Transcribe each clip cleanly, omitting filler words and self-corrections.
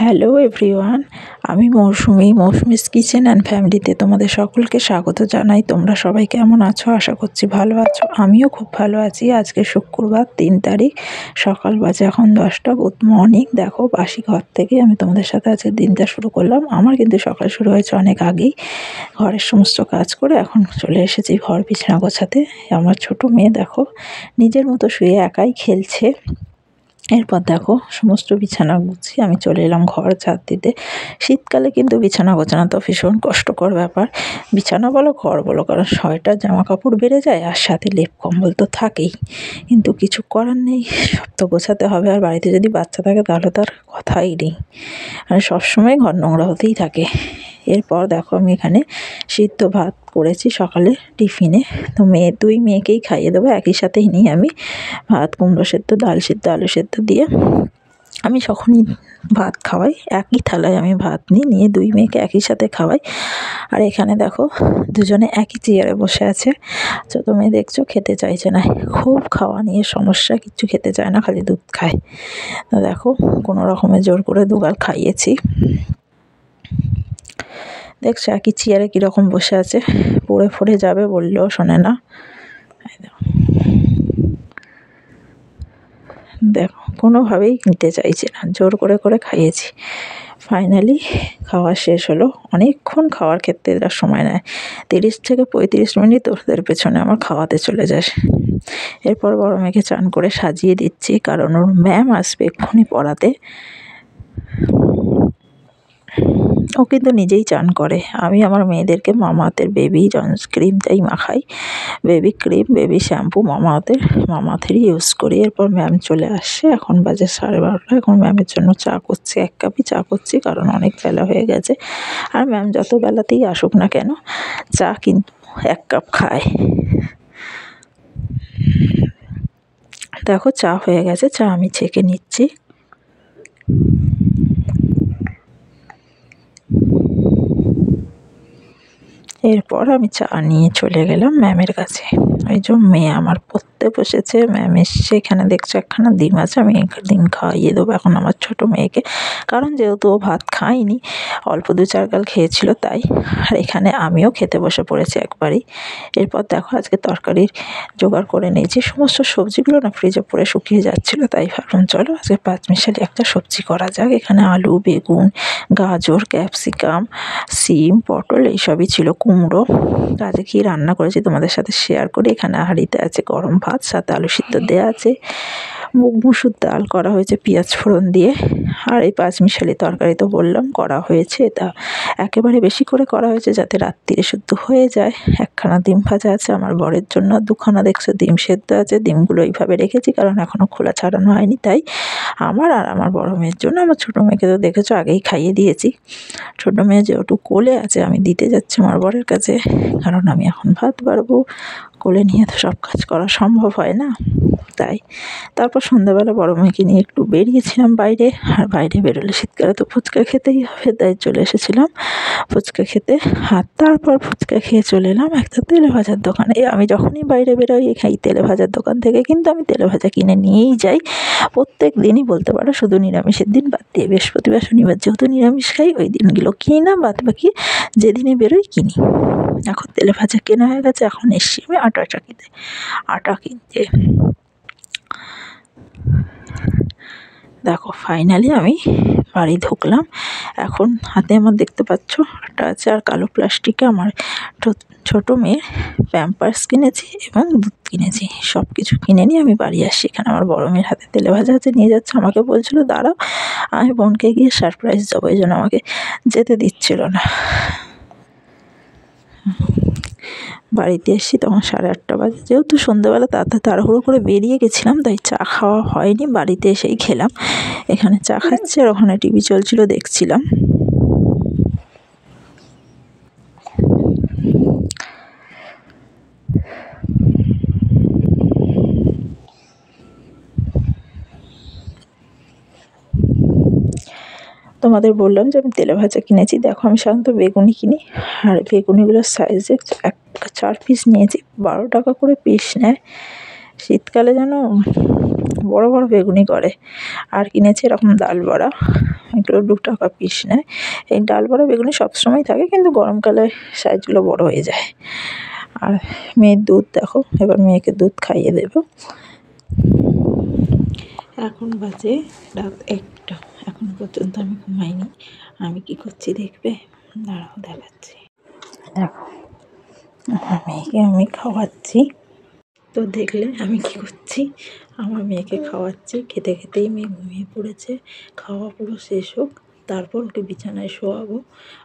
Hello everyone, আমি Mousumi's kitchen and ফ্যামিলিতে তোমাদের সকলকে স্বাগত জানাই। তোমরা সবাই কেমন আছো? আশা করছি ভালো আছো। আমিও খুব ভালো আছি। আজকে শুক্রবার 3 তারিখ, সকাল বাজে এখন 10টা। Good morning. দেখো, বাসি ঘর থেকে আমি তোমাদের সাথে আজকে দিনটা শুরু করলাম। আমার কিন্তু সকাল শুরু হয়েছে অনেক আগেই। ঘরের সমস্ত কাজ করে এখন চলে এসেছি ঘর বিছানা গোছাতে। আমার ছোট মেয়ে দেখো নিজের মতো শুয়ে একাই খেলছে। এরপর দেখো সমস্ত বিছানা গুছিয়ে আমি চলে এলাম ঘর ঝাড় দিতে। শীতকালে কিন্তু বিছানা গোছানো তো ভীষণ কষ্টকর ব্যাপার। বিছানা বলো ঘর বলো, কারণ সোয়েটার জামা কাপড় বেড়ে যায় আর সাথে লেপ কম্বল তো থাকেই। কিন্তু কিছু করার নেই, সব তো গোছাতে হবে। আর বাড়িতে যদি বাচ্চা থাকে তাহলে তার কথাই নেই, মানে সবসময় ঘর নোংরা হতেই থাকে। এরপর দেখো আমি এখানে সিদ্ধ ভাত করেছি সকালে টিফিনে। তো দুই মেয়েকেই খাইয়ে দেবো একই সাথেই নিই আমি ভাত, কুমড়ো সেদ্ধ, ডাল সেদ্ধ, আলু সেদ্ধ দিয়ে। আমি যখনই ভাত খাওয়াই একই থালায় আমি ভাত নিয়ে দুই মেয়েকে একই সাথে খাওয়াই। আর এখানে দেখো দুজনে একই চেয়ারে বসে আছে। ছোটো মেয়ে দেখছো খেতে চাইছে না, খুব খাওয়া নিয়ে সমস্যা, কিচ্ছু খেতে চায় না, খালি দুধ খায়। তো দেখো কোনো রকমে জোর করে দুগাল খাইয়েছি। দেখছো একই চেয়ারে কীরকম বসে আছে, পড়ে যাবে বললেও শোনে না। দেখো কোনোভাবেই নিতে চাইছে না, জোর করে খাইয়েছি। ফাইনালি খাওয়া শেষ হলো। অনেকক্ষণ খাওয়ার ক্ষেত্রে এরা সময় নেয়, 30 থেকে 35 মিনিট ওদের পেছনে আমার খাওয়াতে চলে যায়। এরপর বড় মেয়েকে চান করে সাজিয়ে দিচ্ছি, কারণ ওর ম্যাম আসবে এক্ষুনি পড়াতে। ও কিন্তু নিজেই চান করে। আমি আমার মেয়েদেরকে মামাআর্থের বেবি জন্স ক্রিমটাই মাখাই। বেবি ক্রিম, বেবি শ্যাম্পু মামাআর্থেরই ইউজ করি। এরপর ম্যাম চলে আসছে, এখন বাজে 12:30। এখন ম্যামের জন্য চা করছি, 1 কাপই চা করছি, কারণ অনেক বেলা হয়ে গেছে। আর ম্যাম যত বেলাতেই আসুক না কেন, চা কিন্তু 1 কাপ খায়। দেখো চা হয়ে গেছে, চা আমি ছেঁকে নিচ্ছি। এরপর আমি চা নিয়ে চলে গেলাম ম্যামের কাছে। ওই যে মেয়ে আমার পড়তে বসেছে, ম্যাম এসছে। এখানে দেখছো একখানা ডিম আছে, আমি ডিম খাইয়ে দেবো এখন আমার ছোটো মেয়েকে, কারণ যেহেতু ও ভাত খায়নি, অল্প 2-4 গাল খেয়েছিল তাই। আর এখানে আমিও খেতে বসে পড়েছি একবারই। এরপর দেখো আজকে তরকারির জোগাড় করে নিয়েছি। সমস্ত সবজিগুলো না ফ্রিজে পড়ে শুকিয়ে যাচ্ছিলো, তাই ভাবলাম চলো আজকে 5 মিশালি একটা সবজি করা যাক। এখানে আলু, বেগুন, গাজর, ক্যাপসিকাম, সিম, পটল এইসবই ছিল, কুমড়ো। তো আজকে কী রান্না করেছি তোমাদের সাথে শেয়ার করি। এখানে হাঁড়িতে আছে গরম ভাত, সাথে আলু সিদ্ধ দেওয়া আছে, মুগ মুসুর ডাল করা হয়েছে পেঁয়াজ ফোড়ন দিয়ে। আর এই 5 মিশালি তরকারি তো বললাম করা হয়েছে, তা একেবারে বেশি করে করা হয়েছে যাতে রাত্রিরে শুদ্ধ হয়ে যায়। একখানা ডিম ভাজা আছে আমার বরের জন্য, 2খানা দেখছো ডিম সেদ্ধ আছে। ডিমগুলো এইভাবে রেখেছি কারণ এখনও খোলা ছাড়ানো হয়নি, তাই আমার আর আমার বড় মেয়ের জন্য। আমার ছোটো মেয়েকে তো দেখেছো আগেই খাইয়ে দিয়েছি। ছোটো মেয়ে যেহেতু কোলে আছে, আমি দিতে যাচ্ছি আমার বরের কাছে, কারণ আমি এখন ভাত বাড়বো। কোলে নিয়ে তো সব কাজ করা সম্ভব হয় না, তাই। তারপর সন্ধ্যাবেলা বড় মেয়েকে নিয়ে একটু বেরিয়েছিলাম বাইরে। আর বাইরে বেরোলে শীতকালে তো ফুচকা খেতেই হবে, তাই চলে এসেছিলাম ফুচকা খেতে। আর তারপর ফুচকা খেয়ে চলে এলাম একটা তেলে ভাজার দোকানে। আমি যখনই বাইরে বেরোই এই তেলে ভাজার দোকান থেকে কিন্তু আমি তেলে ভাজা কিনে নিয়েই যাই প্রত্যেক দিনই বলতে পারো, শুধু নিরামিষের দিন বাদ দিয়ে। বৃহস্পতিবার শনিবার যেহেতু নিরামিষ খাই, ওই দিনগুলো কিনি না, বাদ বাকি যেদিনে বেরোই কিনি। এখন তেলে ভাজা কেনা হয়ে গেছে, এখন এসছি আমি আটা কিনতে। দেখো ফাইনালি আমি বাড়ি ঢুকলাম। এখন হাতে আমার দেখতে পাচ্ছ আটা আছে, আর কালো প্লাস্টিকে আমার ছোটো মেয়ের প্যাম্পার্স কিনেছি এবং দুধ কিনেছি। সব কিছু কিনে নিয়ে আমি বাড়ি আসছি। এখানে আমার বড় মেয়ের হাতে তেলে ভাজা আছে, নিয়ে যাচ্ছে। আমাকে বলছিল দাঁড়াও, আমি বোনকে গিয়ে সারপ্রাইজ দেবো, এই জন্য আমাকে যেতে দিচ্ছিল না। বাড়িতে এসেছি তখন 8:30 বাজে। যেহেতু সন্ধ্যেবেলা তাড়াহুড়ো করে বেরিয়ে গেছিলাম, তাই চা খাওয়া হয়নি, বাড়িতে এসেই খেলাম। এখানে চা খাচ্ছি আর ওখানে টিভি চলছিল, দেখছিলাম। তোমাদের বললাম যে আমি তেলে ভাজা কিনেছি। দেখো আমি সাধারণত বেগুনি কিনি, আর বেগুনিগুলোর সাইজে 4 পিস নিয়েছি। 12 টাকা করে পিস নেয়। শীতকালে যেন বড় বড় বেগুনি করে। আর কিনেছি এরকম ডাল বড়া, এগুলো 2 টাকা পিস নেয়। এই ডাল বড়া বেগুনি সবসময় থাকে, কিন্তু গরমকালে সাইজগুলো বড় হয়ে যায়। আর মেয়ের দুধ দেখো, এবার মেয়েকে দুধ খাইয়ে দেবো। এখন বাজে রাত 1টা, এখন পর্যন্ত আমি ঘুমাইনি। আমি কি করছি দেখবে? দাঁড়াও দেখাচ্ছি। দেখো, আমার মেয়েকে আমি খাওয়াচ্ছি। তো দেখলে আমি কি করছি? আমার মেয়েকে খাওয়াচ্ছি, খেতে খেতেই মেয়ে ঘুমিয়ে পড়েছে। খাওয়া পুরো শেষ হোক, তারপর ওকে বিছানায় শোয়াবো।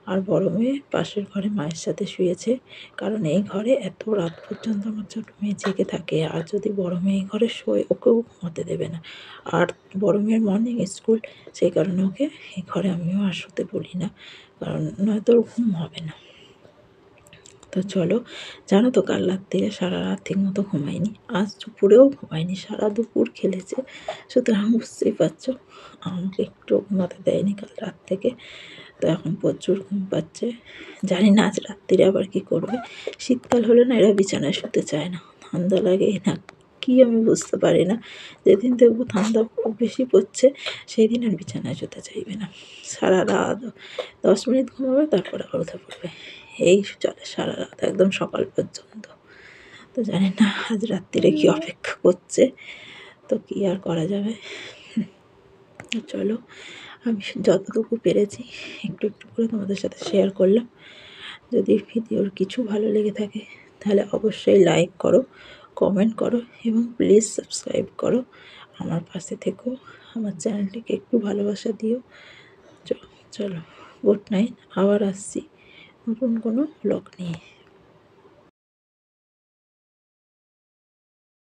আর বড় মেয়ে পাশের ঘরে মায়ের সাথে শুয়েছে, কারণ এই ঘরে এত রাত পর্যন্ত আমার ছোটো মেয়ে জেগে থাকে। আর যদি বড় মেয়ে ঘরে শোয়, ওকেও ঘুমোতে দেবে না। আর বড় মেয়ের মর্নিং স্কুল, সেই কারণে ওকে এই ঘরে আমিও আর শুতে বলি না, কারণ নয়তো ওর ঘুম হবে না। তো চলো, জানো তো কাল রাত্রিরে সারা রাত ঠিক মতো ঘুমাইনি, আজ দুপুরেও ঘুমাইনি, সারা দুপুর খেলেছে। সুতরাং বুঝতেই পারছো আমাকে একটু ঘুমাতে দেয়নি কাল রাত থেকে। তো এখন প্রচুর ঘুম পাচ্ছে, জানি না আজ রাত্রিরে আবার কী করবে। শীতকাল হলে না এরা বিছানায় শুতে চায় না, ঠান্ডা লাগে না কি আমি বুঝতে পারি না। যেদিন দেখবো ঠান্ডা খুব বেশি পড়ছে, সেই দিন আর বিছানায় শুতে চাইবে না। সারা রাত 10 মিনিট ঘুমাবে, তারপরে আবার উঠে পড়বে। এই চলে সারা রাত একদম সকাল পর্যন্ত। তো জানি না আজ রাত্রিরে কি অপেক্ষা করছে, তো কি আর করা যাবে। চলো, আমি যতটুকু পেরেছি একটু একটু করে তোমাদের সাথে শেয়ার করলাম। যদি ভিডিওর কিছু ভালো লেগে থাকে তাহলে অবশ্যই লাইক করো, কমেন্ট করো এবং প্লিজ সাবস্ক্রাইব করো। আমার পাশে থেকো, আমার চ্যানেলটিকে একটু ভালোবাসা দিও। চলো, গুড নাইট। আবার আসছি নতুন কোনো ব্লগ নিয়ে।